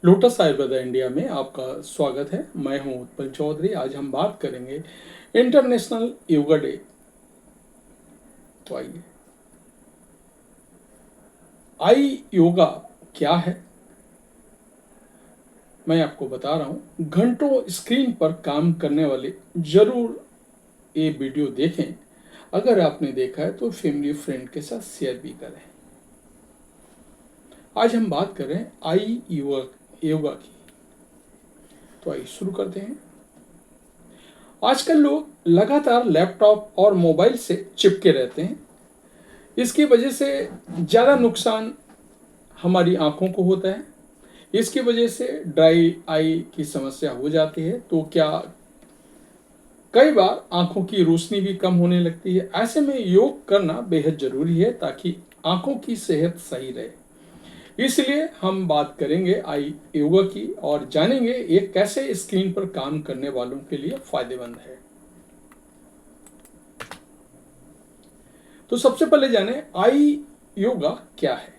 Lotus Ayurveda India में आपका स्वागत है। मैं हूं उत्पल चौधरी। आज हम बात करेंगे इंटरनेशनल योगा डे। तो आइए, आई योगा क्या है मैं आपको बता रहा हूं। घंटों स्क्रीन पर काम करने वाले जरूर ये वीडियो देखें। अगर आपने देखा है तो फैमिली फ्रेंड के साथ शेयर भी करें। आज हम बात करें आई योगा की। तो आइए शुरू करते हैं। आजकल लोग लगातार लैपटॉप और मोबाइल से चिपके रहते हैं। इसकी वजह से ज़्यादा नुकसान हमारी आंखों को होता है। इसकी वजह से ड्राई आई की समस्या हो जाती है। तो क्या कई बार आंखों की रोशनी भी कम होने लगती है। ऐसे में योग करना बेहद जरूरी है ताकि आंखों की सेहत सही रहे। इसलिए हम बात करेंगे आई योगा की और जानेंगे ये कैसे स्क्रीन पर काम करने वालों के लिए फायदेमंद है। तो सबसे पहले जाने आई योगा क्या है।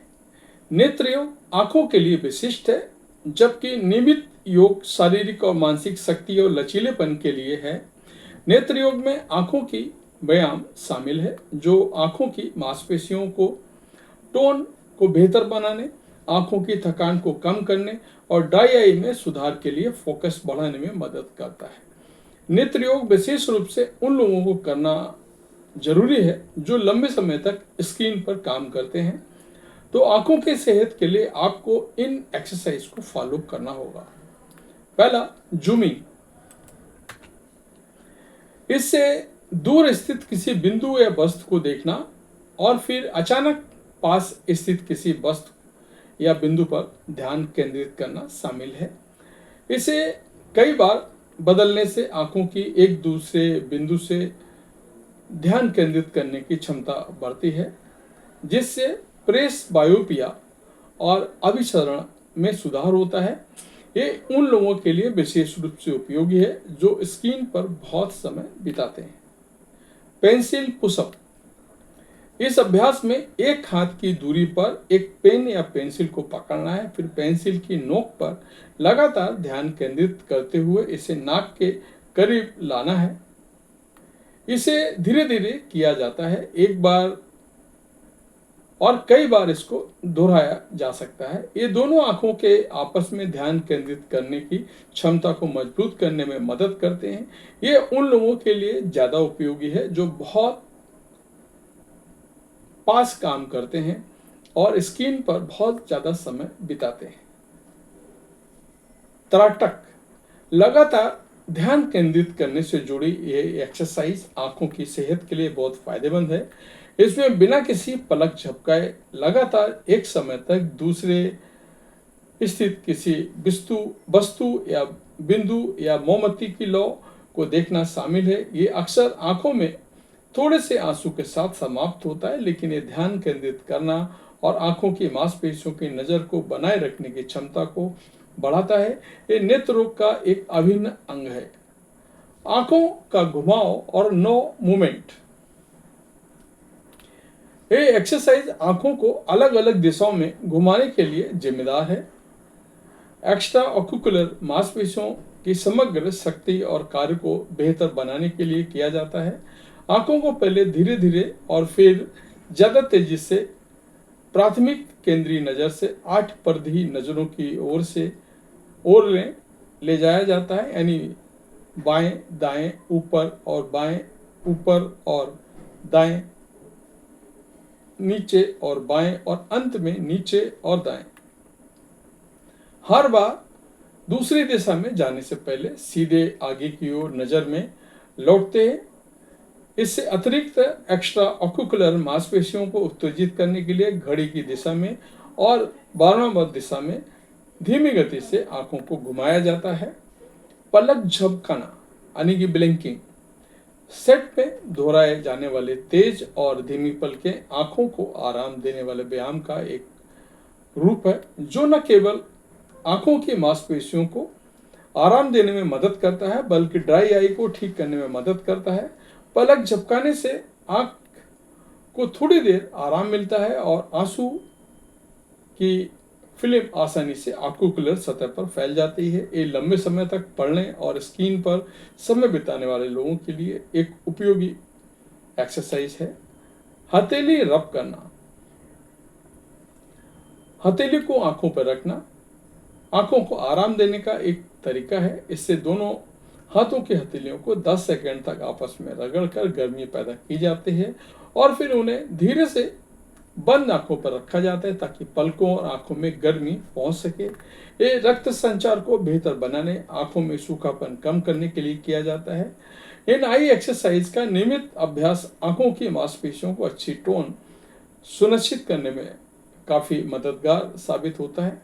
नेत्र योग आंखों के लिए विशिष्ट है, जबकि नियमित योग शारीरिक और मानसिक शक्ति और लचीलेपन के लिए है। नेत्र योग में आंखों की व्यायाम शामिल है, जो आंखों की मांसपेशियों को टोन को बेहतर बनाने, आंखों की थकान को कम करने और ड्राई आई में सुधार के लिए फोकस बढ़ाने में मदद करता है। नेत्र योग विशेष रूप से उन लोगों को करना जरूरी है जो लंबे समय तक स्क्रीन पर काम करते हैं। तो आंखों के सेहत के लिए आपको इन एक्सरसाइज को फॉलो करना होगा। पहला, जूमिंग। इससे दूर स्थित किसी बिंदु या वस्तु को देखना और फिर अचानक पास स्थित किसी वस्तु या बिंदु पर ध्यान केंद्रित करना शामिल है। इसे कई बार बदलने से आंखों की एक दूसरे बिंदु से ध्यान केंद्रित करने की क्षमता बढ़ती है, जिससे प्रेस बायोपिया और अभिसरण में सुधार होता है। ये उन लोगों के लिए विशेष रूप से उपयोगी है जो स्क्रीन पर बहुत समय बिताते हैं। Pencil pushup. इस अभ्यास में एक हाथ की दूरी पर एक पेन या पेंसिल को पकड़ना है, फिर पेंसिल की नोक पर लगातार ध्यान केंद्रित करते हुए इसे नाक के करीब लाना है। इसे धीरे धीरे किया जाता है, एक बार और कई बार इसको दोहराया जा सकता है। ये दोनों आंखों के आपस में ध्यान केंद्रित करने की क्षमता को मजबूत करने में मदद करते हैं। ये उन लोगों के लिए ज्यादा उपयोगी है जो बहुत पास काम करते हैं और स्क्रीन पर बहुत ज्यादा समय बिताते हैं। त्राटक। लगातार ध्यान केंद्रित करने से जुड़ी ये एक्सरसाइज आंखों की सेहत के लिए बहुत फायदेमंद है। इसमें बिना किसी पलक झपकाए लगातार एक समय तक दूसरे स्थित किसी वस्तु या बिंदु या मोमबत्ती की लौ को देखना शामिल है। ये अक्सर आंखों में थोड़े से आंसू के साथ समाप्त होता है, लेकिन ये ध्यान केंद्रित करना और आंखों की मांसपेशियों की नजर को बनाए रखने की क्षमता को बढ़ाता है। ये नेत्र रोग का एक अभिन्न अंग है। आंखों का घुमाव और नो मूवमेंट। ये एक्सरसाइज आंखों को अलग अलग दिशाओं में घुमाने के लिए जिम्मेदार है। एक्स्ट्रा ऑक्यूकुलर मांसपेशियों की समग्र शक्ति और कार्य को बेहतर बनाने के लिए किया जाता है। आंखों को पहले धीरे धीरे और फिर ज्यादा तेजी से प्राथमिक केंद्रीय नजर से 8 परिधीय नजरों की ओर ले जाया जाता है, यानी बाएं दाएं ऊपर और बाएं, ऊपर और दाएं, नीचे और बाएं और अंत में नीचे और दाएं। हर बार दूसरी दिशा में जाने से पहले सीधे आगे की ओर नजर में लौटते हैं। इससे अतिरिक्त एक्स्ट्रा ऑक्यूकुलर मांसपेशियों को उत्तेजित करने के लिए घड़ी की दिशा में और वामावर्त दिशा में धीमी गति से आंखों को घुमाया जाता है। पलक झपकाना यानी कि ब्लिंकिंग। सेट में दोहराए जाने वाले तेज और धीमी पलकें आंखों को आराम देने वाले व्यायाम का एक रूप है, जो न केवल आंखों की मांसपेशियों को आराम देने में मदद करता है बल्कि ड्राई आई को ठीक करने में मदद करता है। पलक झपकाने से आंख को थोड़ी देर आराम मिलता है और आंसू की फिल्म आसानी से आक्यूकुलर सतह पर फैल जाती है। ये लंबे समय तक पढ़ने और स्क्रीन पर समय बिताने वाले लोगों के लिए एक उपयोगी एक्सरसाइज है। हथेली रब करना। हथेली को आंखों पर रखना आंखों को आराम देने का एक तरीका है। इससे दोनों हाथों की हथेलियों को 10 सेकंड तक आपस में रगड़कर गर्मी पैदा की जाती है और फिर उन्हें धीरे से बंद आंखों पर रखा जाता है ताकि पलकों और आंखों में गर्मी पहुंच सके। ये रक्त संचार को बेहतर बनाने, आंखों में सूखापन कम करने के लिए किया जाता है। इन आई एक्सरसाइज का नियमित अभ्यास आंखों की मांसपेशियों को अच्छी टोन सुनिश्चित करने में काफ़ी मददगार साबित होता है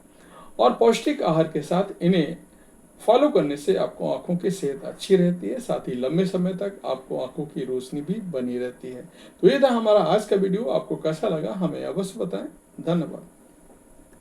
और पौष्टिक आहार के साथ इन्हें फॉलो करने से आपको आंखों की सेहत अच्छी रहती है, साथ ही लंबे समय तक आपको आंखों की रोशनी भी बनी रहती है। तो ये था हमारा आज का वीडियो। आपको कैसा लगा हमें अवश्य बताएं। धन्यवाद।